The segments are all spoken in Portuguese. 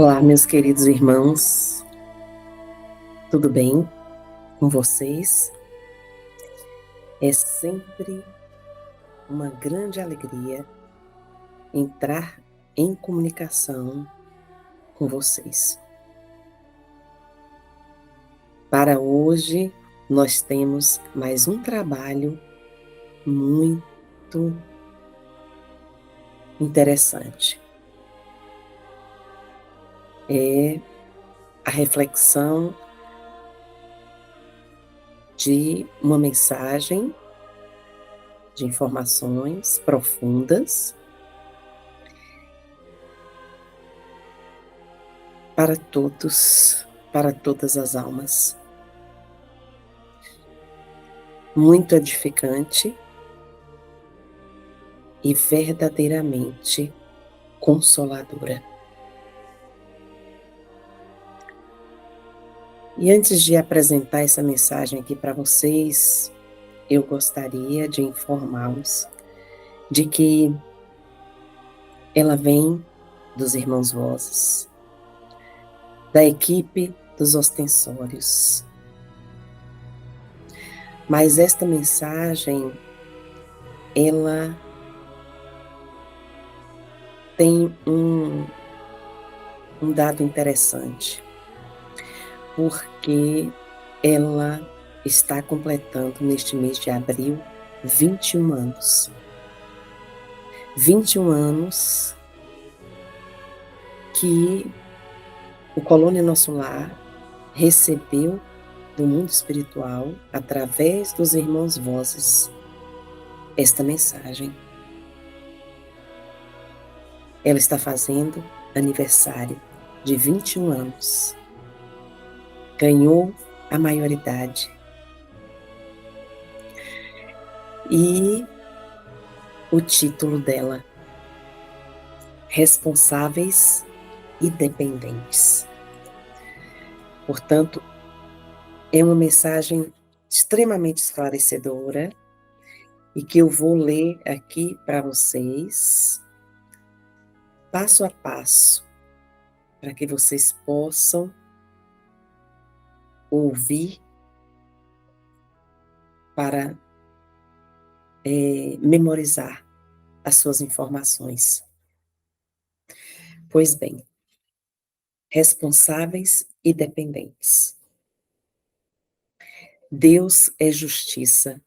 Olá, meus queridos irmãos, tudo bem com vocês? É sempre uma grande alegria entrar em comunicação com vocês. Para hoje, nós temos mais um trabalho muito interessante. É a reflexão de uma mensagem de informações profundas para todos, para todas as almas. Muito edificante e verdadeiramente consoladora. E antes de apresentar essa mensagem aqui para vocês, eu gostaria de informá-los de que ela vem dos Irmãos Vozes, da equipe dos Ostensórios. Mas esta mensagem, ela tem um dado interessante, porque ela está completando neste mês de abril 21 anos. 21 anos que o Colônia Nosso Lar recebeu do mundo espiritual, através dos Irmãos Vozes, esta mensagem. Ela está fazendo aniversário de 21 anos. Ganhou a maioridade. E o título dela, Responsáveis e Dependentes. Portanto, é uma mensagem extremamente esclarecedora e que eu vou ler aqui para vocês, passo a passo, para que vocês possam ouvir para memorizar as suas informações. Pois bem, responsáveis e dependentes. Deus é justiça,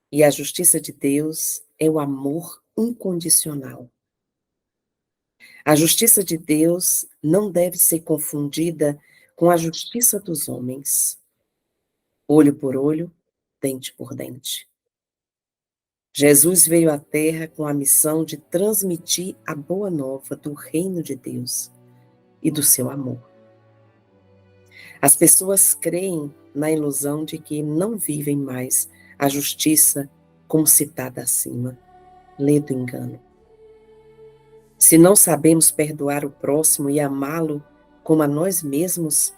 e a justiça de Deus é o amor incondicional. A justiça de Deus não deve ser confundida com a justiça dos homens. Olho por olho, dente por dente. Jesus veio à Terra com a missão de transmitir a boa nova do reino de Deus e do seu amor. As pessoas creem na ilusão de que não vivem mais a justiça como citada acima. Lê do engano. Se não sabemos perdoar o próximo e amá-lo como a nós mesmos,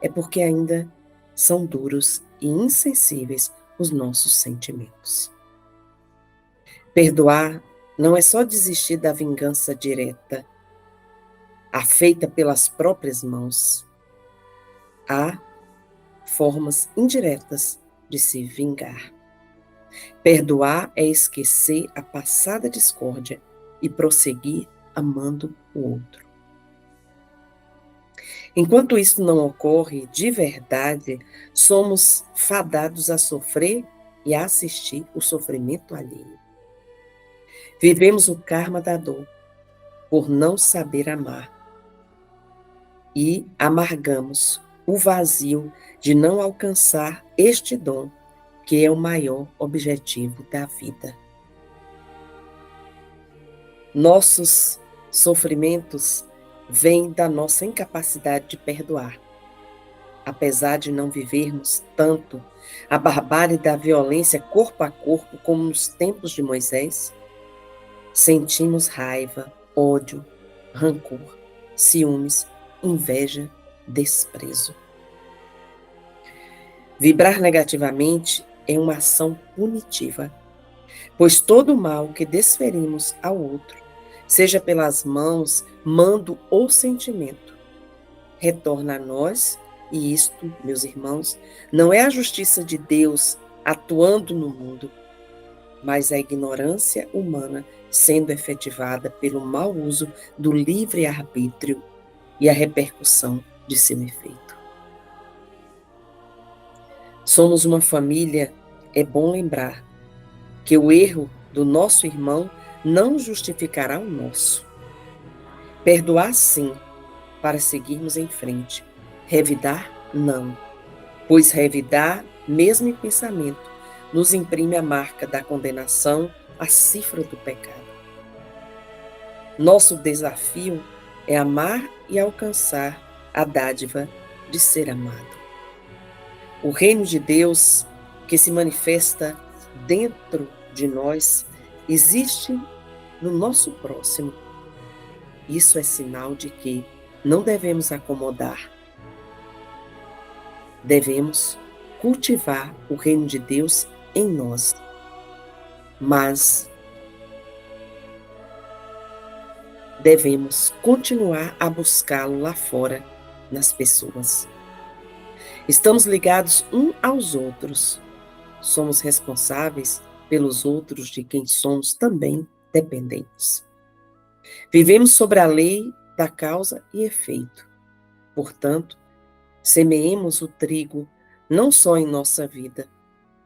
é porque ainda são duros e insensíveis os nossos sentimentos. Perdoar não é só desistir da vingança direta, feita pelas próprias mãos. Há formas indiretas de se vingar. Perdoar é esquecer a passada discórdia e prosseguir amando o outro. Enquanto isso não ocorre de verdade, somos fadados a sofrer e a assistir o sofrimento alheio. Vivemos o karma da dor por não saber amar e amargamos o vazio de não alcançar este dom, que é o maior objetivo da vida. Nossos sofrimentos vêm da nossa incapacidade de perdoar. Apesar de não vivermos tanto a barbárie da violência corpo a corpo como nos tempos de Moisés, sentimos raiva, ódio, rancor, ciúmes, inveja, desprezo. Vibrar negativamente é uma ação punitiva, pois todo o mal que desferimos ao outro seja pelas mãos, mando ou sentimento, retorna a nós, e isto, meus irmãos, não é a justiça de Deus atuando no mundo, mas a ignorância humana sendo efetivada pelo mau uso do livre-arbítrio e a repercussão de seu efeito. Somos uma família, é bom lembrar que o erro do nosso irmão não justificará o nosso. Perdoar, sim, para seguirmos em frente. Revidar, não, pois revidar, mesmo em pensamento, nos imprime a marca da condenação, a cifra do pecado. Nosso desafio é amar e alcançar a dádiva de ser amado. O reino de Deus, que se manifesta dentro de nós, existe no nosso próximo. Isso é sinal de que não devemos acomodar. Devemos cultivar o reino de Deus em nós. Mas devemos continuar a buscá-lo lá fora, nas pessoas. Estamos ligados uns aos outros. Somos responsáveis pelos outros de quem somos também dependentes. Vivemos sobre a lei da causa e efeito. Portanto, semeemos o trigo não só em nossa vida,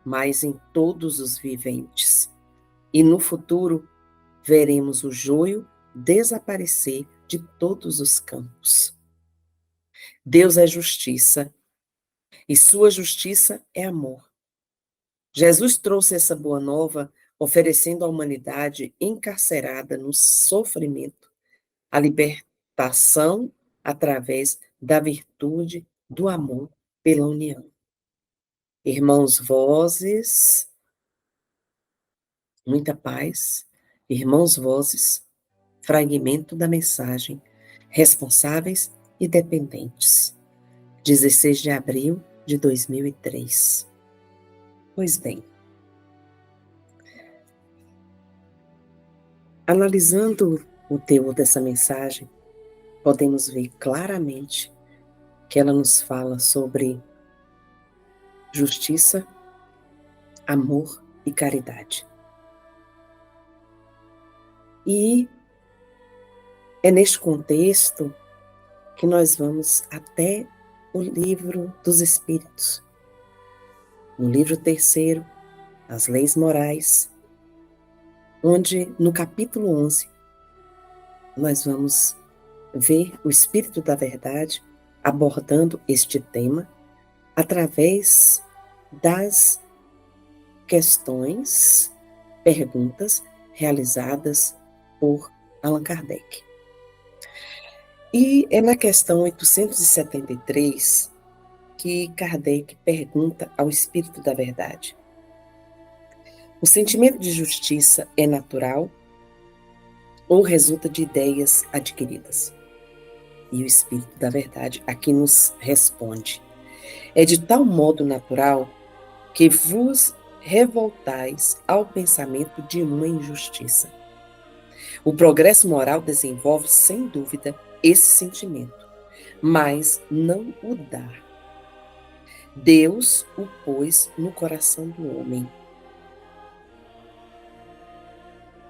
mas em todos os viventes. E no futuro, veremos o joio desaparecer de todos os campos. Deus é justiça, e sua justiça é amor. Jesus trouxe essa boa nova, oferecendo à humanidade encarcerada no sofrimento a libertação através da virtude do amor pela união. Irmãos, vozes, muita paz. Irmãos, vozes, fragmento da mensagem, responsáveis e dependentes. 16 de abril de 2003. Pois bem, analisando o teor dessa mensagem, podemos ver claramente que ela nos fala sobre justiça, amor e caridade. E é neste contexto que nós vamos até o livro dos Espíritos. No livro 3º, As Leis Morais, onde no capítulo 11, nós vamos ver o Espírito da Verdade abordando este tema através das questões, perguntas realizadas por Allan Kardec. E é na questão 873 que Kardec pergunta ao Espírito da Verdade: o sentimento de justiça é natural ou resulta de ideias adquiridas? E o Espírito da Verdade aqui nos responde: é de tal modo natural que vos revoltais ao pensamento de uma injustiça. O progresso moral desenvolve, sem dúvida, esse sentimento, mas não o dá. Deus o pôs no coração do homem.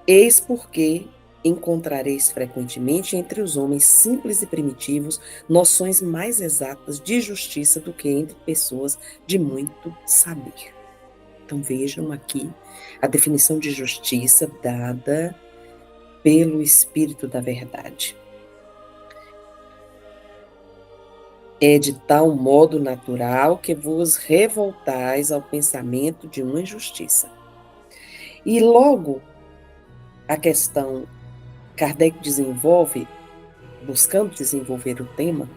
Eis porque encontrareis frequentemente entre os homens simples e primitivos noções mais exatas de justiça do que entre pessoas de muito saber. Então vejam aqui a definição de justiça dada pelo Espírito da Verdade. É de tal modo natural que vos revoltais ao pensamento de uma injustiça. E logo a questão Kardec desenvolve, buscando desenvolver o tema,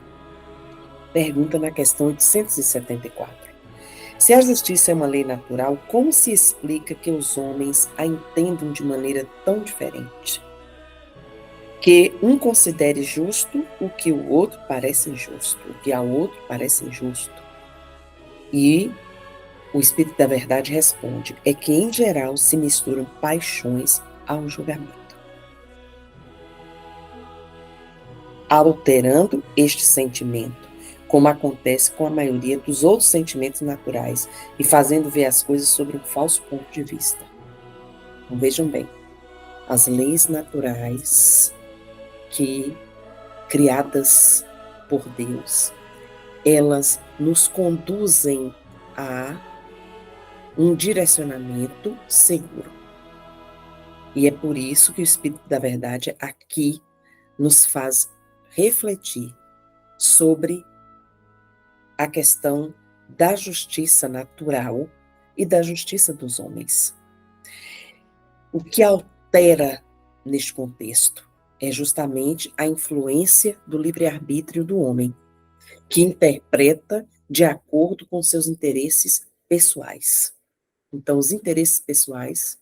pergunta na questão 874. Se a justiça é uma lei natural, como se explica que os homens a entendam de maneira tão diferente? Que um considere justo o que o outro parece injusto, o que ao outro parece injusto. E o Espírito da Verdade responde: é que em geral se misturam paixões ao julgamento. alterando este sentimento, como acontece com a maioria dos outros sentimentos naturais, e fazendo ver as coisas sobre um falso ponto de vista. Então, vejam bem, as leis naturais que criadas por Deus, elas nos conduzem a um direcionamento seguro. E é por isso que o Espírito da Verdade aqui nos faz refletir sobre a questão da justiça natural e da justiça dos homens. O que altera neste contexto é justamente a influência do livre-arbítrio do homem, que interpreta de acordo com seus interesses pessoais. Então, os interesses pessoais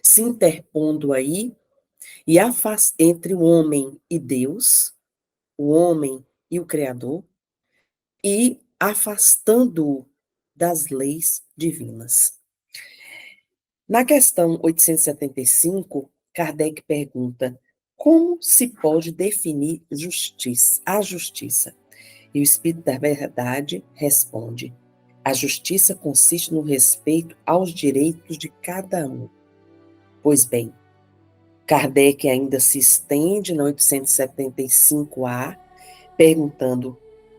se interpondo aí e entre o homem e Deus, o homem e o Criador, e afastando-o das leis divinas. Na questão 875, Kardec pergunta: como se pode definir a justiça? E o Espírito da Verdade responde: a justiça consiste no respeito aos direitos de cada um. Pois bem, Kardec ainda se estende na 875A, perguntando: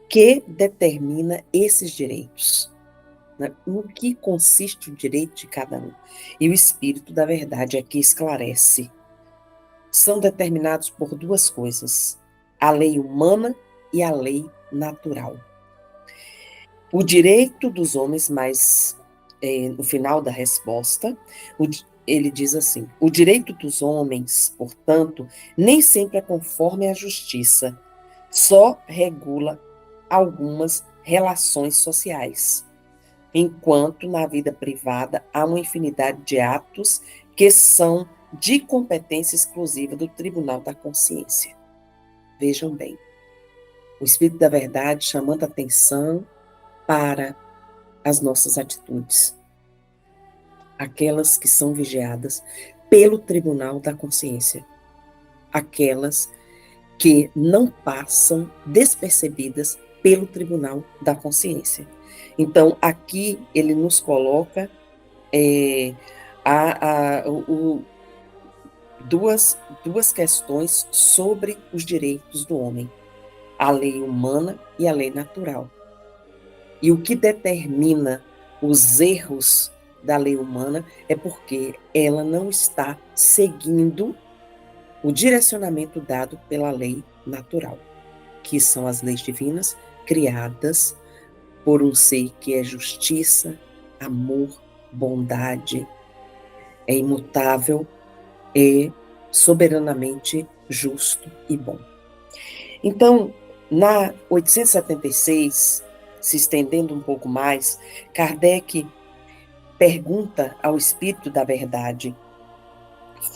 que determina esses direitos? No que consiste o direito de cada um? E o Espírito da Verdade aqui esclarece: são determinados por duas coisas, a lei humana e a lei natural. O direito dos homens, mas no final da resposta, ele diz assim: o direito dos homens, portanto, nem sempre é conforme à justiça, só regula algumas relações sociais, enquanto na vida privada há uma infinidade de atos que são de competência exclusiva do Tribunal da Consciência. Vejam bem, o Espírito da Verdade chamando a atenção para as nossas atitudes, aquelas que são vigiadas pelo Tribunal da Consciência, aquelas que não passam despercebidas pelo Tribunal da Consciência. Então, aqui ele nos coloca duas questões sobre os direitos do homem, a lei humana e a lei natural. E o que determina os erros da lei humana é porque ela não está seguindo o direcionamento dado pela lei natural, que são as leis divinas criadas por um ser que é justiça, amor, bondade, é imutável, é soberanamente justo e bom. Então, na 876, se estendendo um pouco mais, Kardec pergunta ao Espírito da Verdade: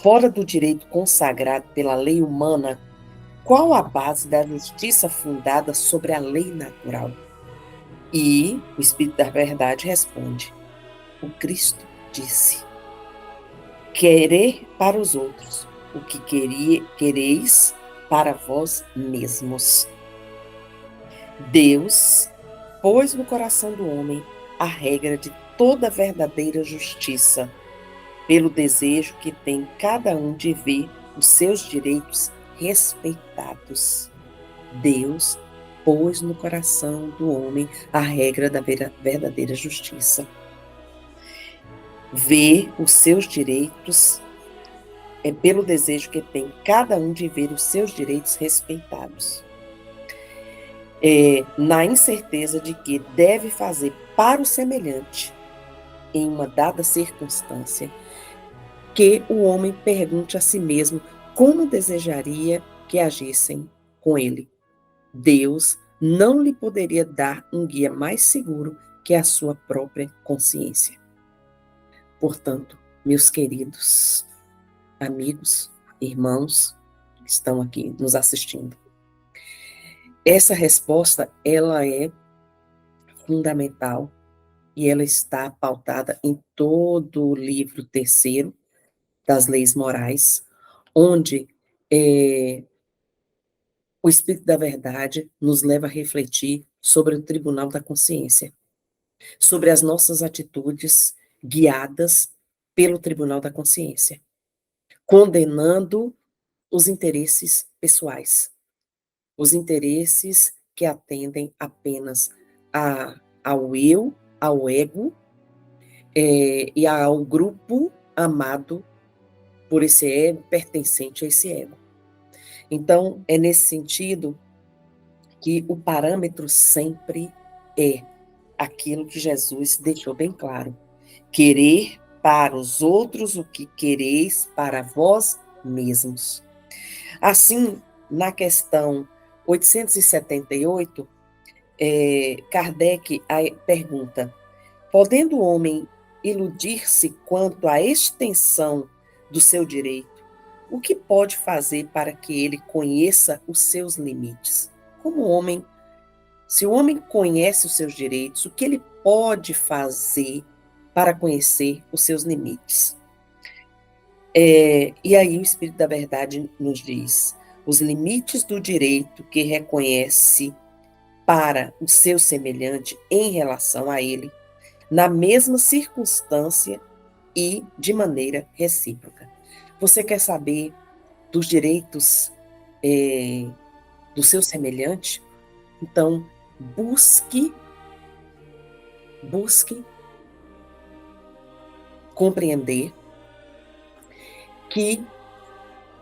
fora do direito consagrado pela lei humana, qual a base da justiça fundada sobre a lei natural? E o Espírito da Verdade responde: o Cristo disse: querer para os outros o que quereis para vós mesmos. Deus pôs no coração do homem a regra de toda verdadeira justiça, pelo desejo que tem cada um de ver os seus direitos respeitados. Deus pôs no coração do homem a regra da verdadeira justiça. Ver os seus direitos é pelo desejo que tem cada um de ver os seus direitos respeitados. Na incerteza de que deve fazer para o semelhante, em uma dada circunstância, que o homem pergunte a si mesmo como desejaria que agissem com ele. Deus não lhe poderia dar um guia mais seguro que a sua própria consciência. Portanto, meus queridos amigos, irmãos que estão aqui nos assistindo, essa resposta, ela é fundamental e ela está pautada em todo o livro terceiro das leis morais, onde O Espírito da Verdade nos leva a refletir sobre o tribunal da consciência, sobre as nossas atitudes guiadas pelo tribunal da consciência, condenando os interesses pessoais, os interesses que atendem apenas ao eu, ao ego, e ao grupo amado por esse ego, pertencente a esse ego. Então, é nesse sentido que o parâmetro sempre é aquilo que Jesus deixou bem claro: querer para os outros o que quereis para vós mesmos. Assim, na questão 878, Kardec pergunta: podendo o homem iludir-se quanto à extensão do seu direito, o que pode fazer para que ele conheça os seus limites? Se o homem conhece os seus direitos, o que ele pode fazer para conhecer os seus limites? E aí o Espírito da Verdade nos diz: os limites do direito que reconhece para o seu semelhante em relação a ele, na mesma circunstância e de maneira recíproca. Você quer saber dos direitos do seu semelhante? Então, busque compreender que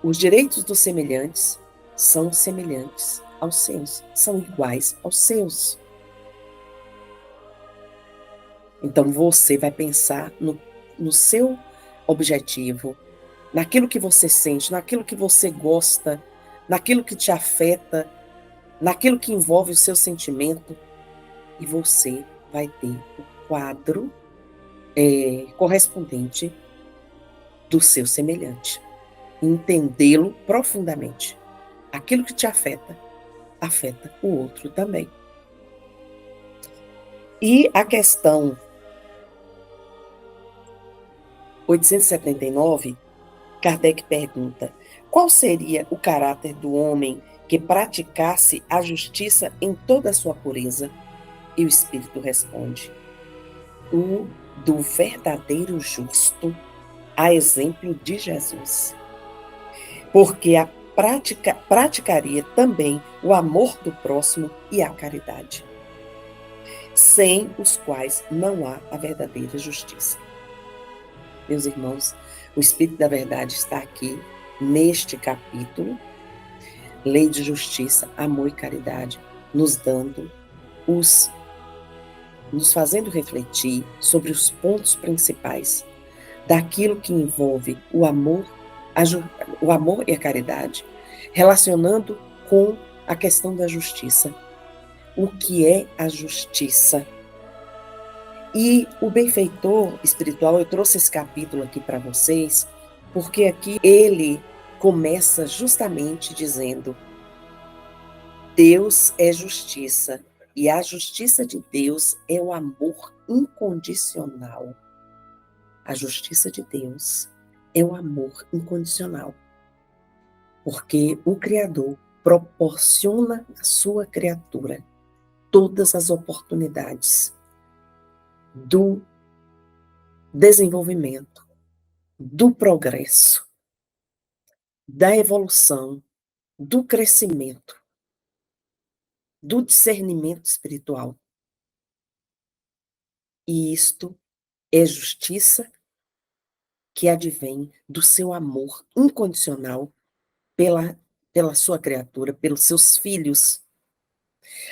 os direitos dos semelhantes são semelhantes aos seus, são iguais aos seus. Então, você vai pensar no seu objetivo, naquilo que você sente, naquilo que você gosta, naquilo que te afeta, naquilo que envolve o seu sentimento, e você vai ter o quadro correspondente do seu semelhante. Entendê-lo profundamente. Aquilo que te afeta, afeta o outro também. E a questão 879, Kardec pergunta: qual seria o caráter do homem que praticasse a justiça em toda a sua pureza? E o Espírito responde: o do verdadeiro justo, a exemplo de Jesus. Porque praticaria também o amor do próximo e a caridade, sem os quais não há a verdadeira justiça. Meus irmãos, o Espírito da Verdade está aqui neste capítulo, Lei de Justiça, Amor e Caridade, nos fazendo refletir sobre os pontos principais daquilo que envolve o amor e a caridade, relacionando com a questão da justiça. O que é a justiça? E o benfeitor espiritual, eu trouxe esse capítulo aqui para vocês, porque aqui ele começa justamente dizendo: Deus é justiça, e a justiça de Deus é o amor incondicional. A justiça de Deus é o amor incondicional, porque o Criador proporciona à sua criatura todas as oportunidades do desenvolvimento, do progresso, da evolução, do crescimento, do discernimento espiritual. E isto é justiça que advém do seu amor incondicional pela sua criatura, pelos seus filhos.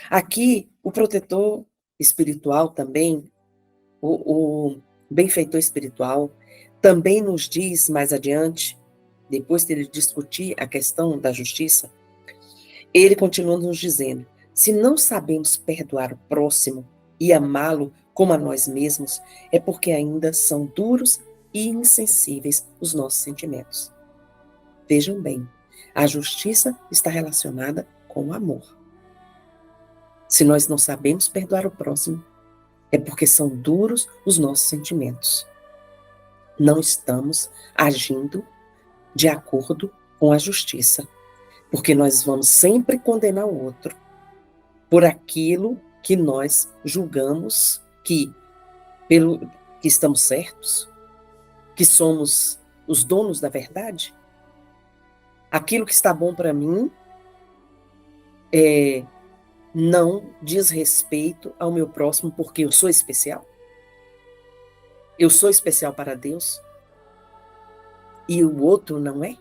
Aqui, o protetor espiritual também, o benfeitor espiritual, também nos diz mais adiante, depois de ele discutir a questão da justiça, ele continua nos dizendo: se não sabemos perdoar o próximo e amá-lo como a nós mesmos, é porque ainda são duros e insensíveis os nossos sentimentos. Vejam bem, a justiça está relacionada com o amor. Se nós não sabemos perdoar o próximo, é porque são duros os nossos sentimentos. Não estamos agindo de acordo com a justiça. Porque nós vamos sempre condenar o outro por aquilo que nós julgamos que estamos certos, que somos os donos da verdade. Aquilo que está bom para mim não diz respeito ao meu próximo porque eu sou especial. Eu sou especial para Deus e o outro não é.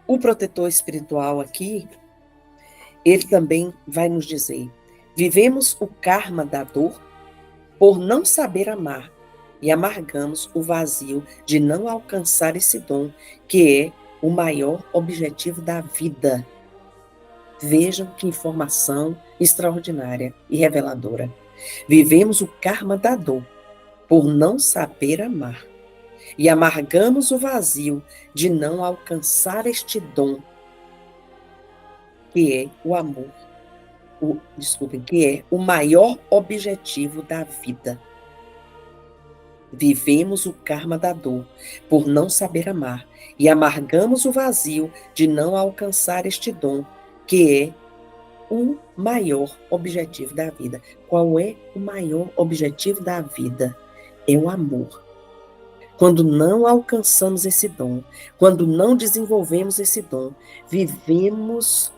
O protetor espiritual aqui, ele também vai nos dizer: vivemos o karma da dor por não saber amar e amargamos o vazio de não alcançar esse dom, que é o maior objetivo da vida. Vejam que informação extraordinária e reveladora. Vivemos o karma da dor por não saber amar e amargamos o vazio de não alcançar este dom, que é o amor, que é o maior objetivo da vida. Vivemos o karma da dor por não saber amar e amargamos o vazio de não alcançar este dom, que é o maior objetivo da vida. Qual é o maior objetivo da vida? É o amor. Quando não alcançamos esse dom, quando não desenvolvemos esse dom, vivemos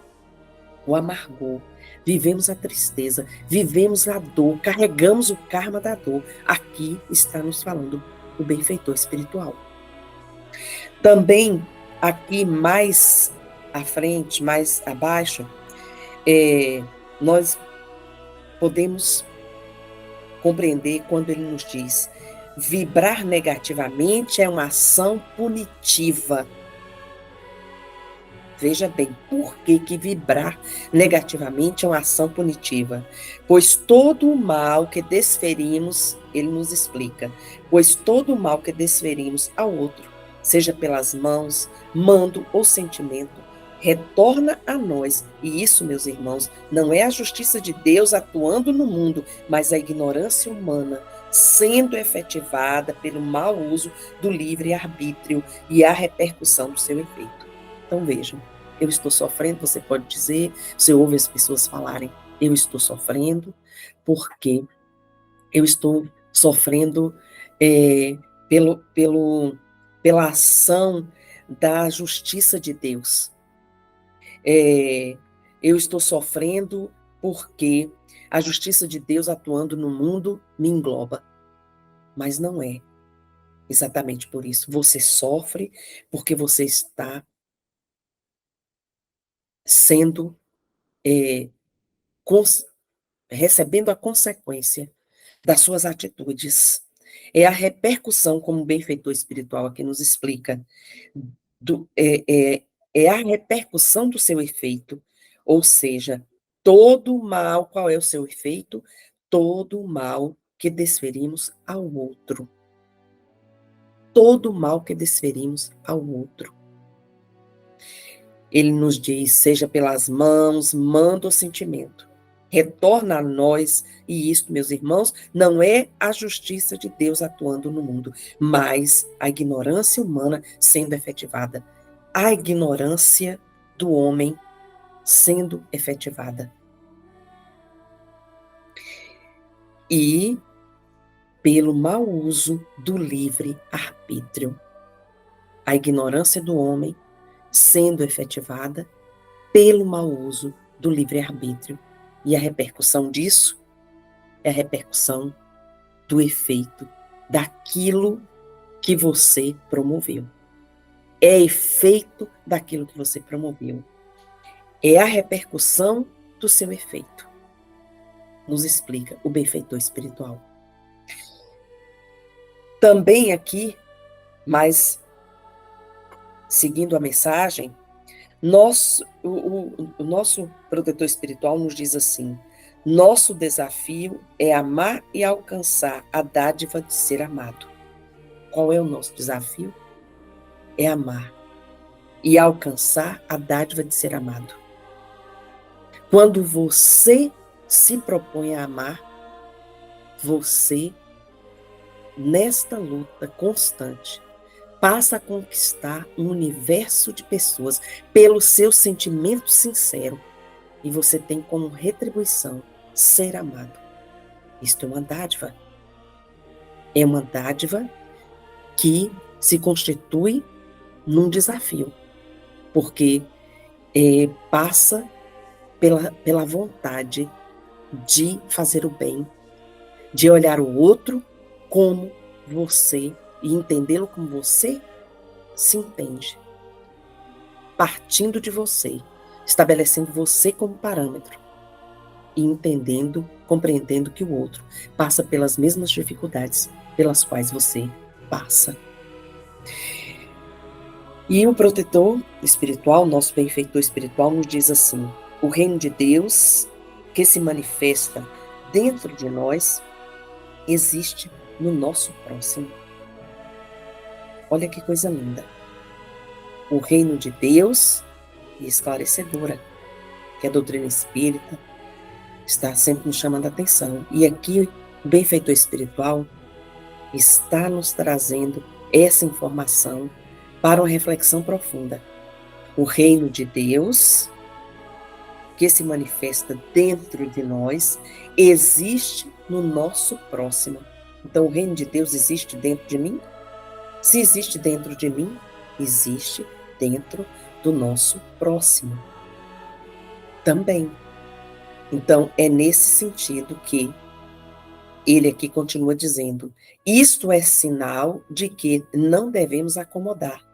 o amargor, vivemos a tristeza, vivemos a dor, carregamos o karma da dor. Aqui está nos falando o benfeitor espiritual. Também, aqui mais à frente, mais abaixo, nós podemos compreender quando ele nos diz: vibrar negativamente é uma ação punitiva. Veja bem, por que vibrar negativamente é uma ação punitiva? Pois todo o mal que desferimos, ele nos explica, pois todo o mal que desferimos ao outro, seja pelas mãos, mando ou sentimento, retorna a nós. E isso, meus irmãos, não é a justiça de Deus atuando no mundo, mas a ignorância humana sendo efetivada pelo mau uso do livre-arbítrio e a repercussão do seu efeito. Então vejam, eu estou sofrendo, você pode dizer, você ouve as pessoas falarem, eu estou sofrendo porque eu estou sofrendo pela ação da justiça de Deus. Eu estou sofrendo porque a justiça de Deus atuando no mundo me engloba. Mas não é exatamente por isso. Você sofre porque você está sendo recebendo a consequência das suas atitudes. É a repercussão, como o benfeitor espiritual aqui nos explica, é a repercussão do seu efeito, ou seja, todo o mal, qual é o seu efeito? Todo o mal que desferimos ao outro. Todo o mal que desferimos ao outro. Ele nos diz, seja pelas mãos, manda o sentimento. Retorna a nós, e isto, meus irmãos, não é a justiça de Deus atuando no mundo, mas a ignorância humana sendo efetivada. A ignorância do homem sendo efetivada. E pelo mau uso do livre-arbítrio. A ignorância do homem sendo efetivada pelo mau uso do livre-arbítrio. E a repercussão disso é a repercussão do efeito daquilo que você promoveu. É efeito daquilo que você promoveu. É a repercussão do seu efeito. Nos explica o benfeitor espiritual. Também aqui, mas seguindo a mensagem, o nosso protetor espiritual nos diz assim: nosso desafio é amar e alcançar a dádiva de ser amado. Qual é o nosso desafio? É amar e alcançar a dádiva de ser amado. Quando você se propõe a amar, você, nesta luta constante, passa a conquistar um universo de pessoas pelo seu sentimento sincero. E você tem como retribuição ser amado. Isto é uma dádiva. É uma dádiva que se constitui num desafio, porque passa pela vontade de fazer o bem, de olhar o outro como você e entendê-lo como você se entende, partindo de você, estabelecendo você como parâmetro e entendendo, compreendendo que o outro passa pelas mesmas dificuldades pelas quais você passa. E o protetor espiritual, nosso benfeitor espiritual, nos diz assim: o reino de Deus que se manifesta dentro de nós existe no nosso próximo. Olha que coisa linda. O reino de Deus, e esclarecedora, que a doutrina espírita está sempre nos chamando a atenção. E aqui o benfeitor espiritual está nos trazendo essa informação para uma reflexão profunda. O reino de Deus, que se manifesta dentro de nós, existe no nosso próximo. Então, o reino de Deus existe dentro de mim? Se existe dentro de mim, existe dentro do nosso próximo também. Então, é nesse sentido que ele aqui continua dizendo: isto é sinal de que não devemos acomodar.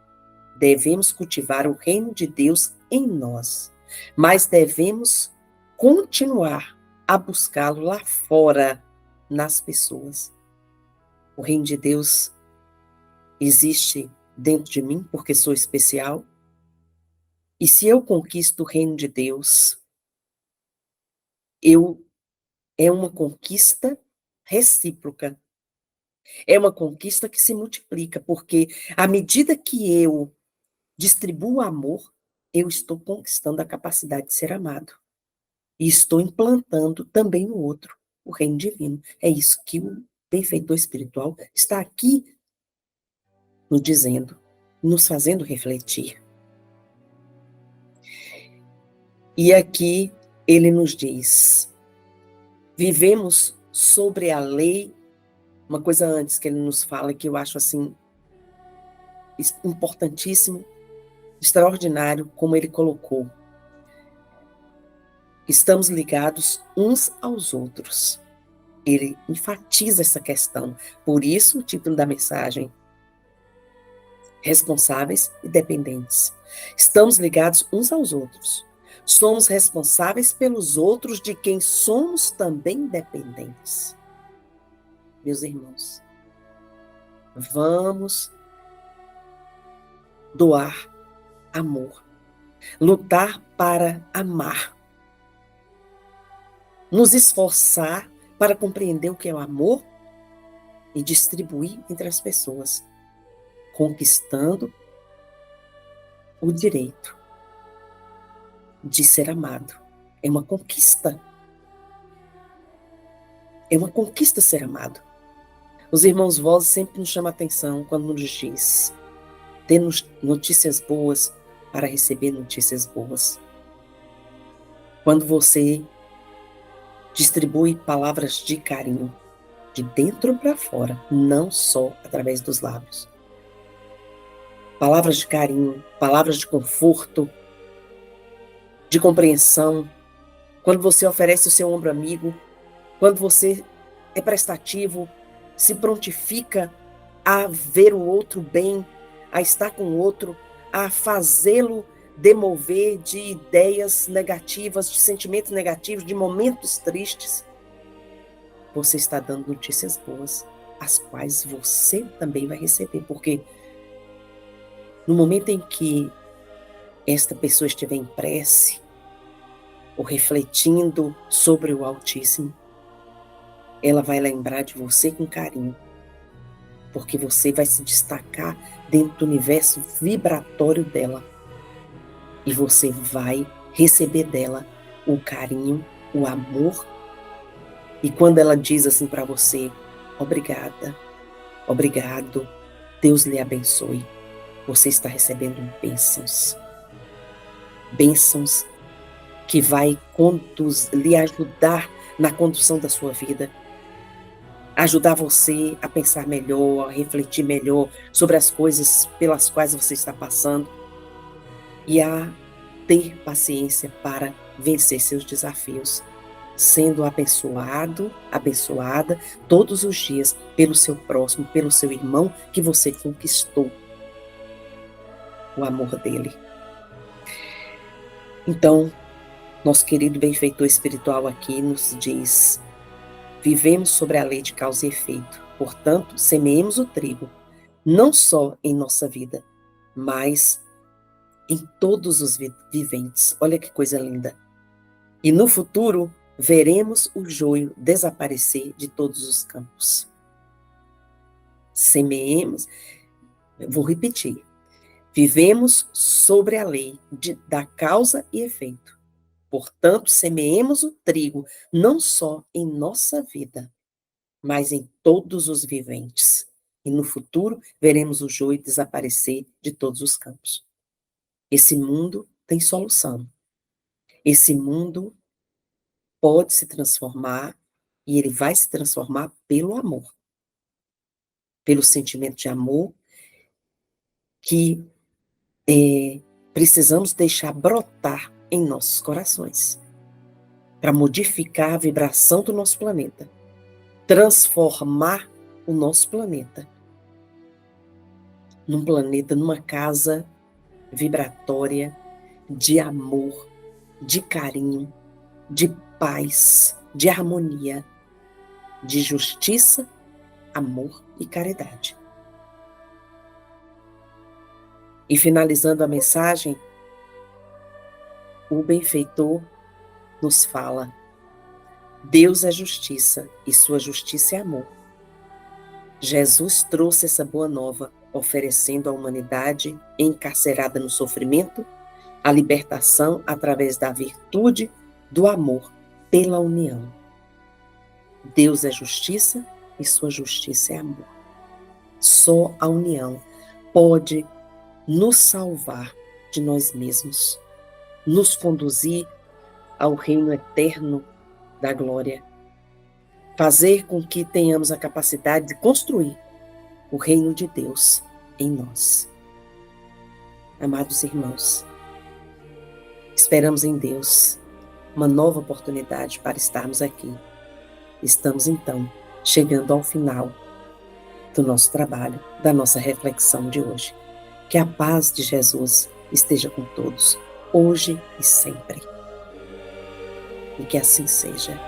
Devemos cultivar o reino de Deus em nós, mas devemos continuar a buscá-lo lá fora, nas pessoas. O reino de Deus existe dentro de mim porque sou especial. E se eu conquisto o reino de Deus, é uma conquista recíproca. É uma conquista que se multiplica, porque à medida que eu distribuo amor, eu estou conquistando a capacidade de ser amado. E estou implantando também no outro o reino divino. É isso que o benfeitor espiritual está aqui nos dizendo, nos fazendo refletir. E aqui ele nos diz: vivemos sobre a lei. Uma coisa antes que ele nos fala, que eu acho assim importantíssimo, extraordinário, como ele colocou: estamos ligados uns aos outros. Ele enfatiza essa questão. Por isso o título da mensagem: responsáveis e dependentes. Estamos ligados uns aos outros. Somos responsáveis pelos outros, de quem somos também dependentes. Meus irmãos, vamos doar amor, lutar para amar, nos esforçar para compreender o que é o amor e distribuir entre as pessoas, conquistando o direito de ser amado. É uma conquista. É uma conquista ser amado. Os irmãos Vozes sempre nos chamam a atenção quando nos diz: temos notícias boas para receber notícias boas. Quando você distribui palavras de carinho, de dentro para fora, não só através dos lábios. Palavras de carinho, palavras de conforto, de compreensão. Quando você oferece o seu ombro amigo, quando você é prestativo, se prontifica a ver o outro bem, a estar com o outro, a fazê-lo demover de ideias negativas, de sentimentos negativos, de momentos tristes, você está dando notícias boas, as quais você também vai receber, porque no momento em que esta pessoa estiver em prece, ou refletindo sobre o Altíssimo, ela vai lembrar de você com carinho, porque você vai se destacar dentro do universo vibratório dela, e você vai receber dela o carinho, o amor. E quando ela diz assim para você: obrigada, obrigado, Deus lhe abençoe, você está recebendo bênçãos. Bênçãos que vai lhe ajudar na condução da sua vida. Ajudar você a pensar melhor, a refletir melhor sobre as coisas pelas quais você está passando e a ter paciência para vencer seus desafios, sendo abençoado, abençoada todos os dias pelo seu próximo, pelo seu irmão que você conquistou o amor dele. Então, nosso querido benfeitor espiritual aqui nos diz: vivemos sobre a lei de causa e efeito, portanto, semeemos o trigo, não só em nossa vida, mas em todos os viventes. Olha que coisa linda. E no futuro, veremos o joio desaparecer de todos os campos. Semeemos, vou repetir, vivemos sobre a lei da causa e efeito. Portanto, semeemos o trigo, não só em nossa vida, mas em todos os viventes. E no futuro, veremos o joio desaparecer de todos os campos. Esse mundo tem solução. Esse mundo pode se transformar, e ele vai se transformar pelo amor. Pelo sentimento de amor que precisamos deixar brotar em nossos corações, para modificar a vibração do nosso planeta, transformar o nosso planeta num planeta, numa casa vibratória de amor, de carinho, de paz, de harmonia, de justiça, amor e caridade. E finalizando a mensagem, o benfeitor nos fala: Deus é justiça e sua justiça é amor. Jesus trouxe essa boa nova, oferecendo à humanidade encarcerada no sofrimento a libertação através da virtude do amor pela união. Deus é justiça e sua justiça é amor. Só a união pode nos salvar de nós mesmos, nos conduzir ao reino eterno da glória, fazer com que tenhamos a capacidade de construir o reino de Deus em nós. Amados irmãos, esperamos em Deus uma nova oportunidade para estarmos aqui. Estamos então chegando ao final do nosso trabalho, da nossa reflexão de hoje. Que a paz de Jesus esteja com todos, hoje e sempre. E que assim seja.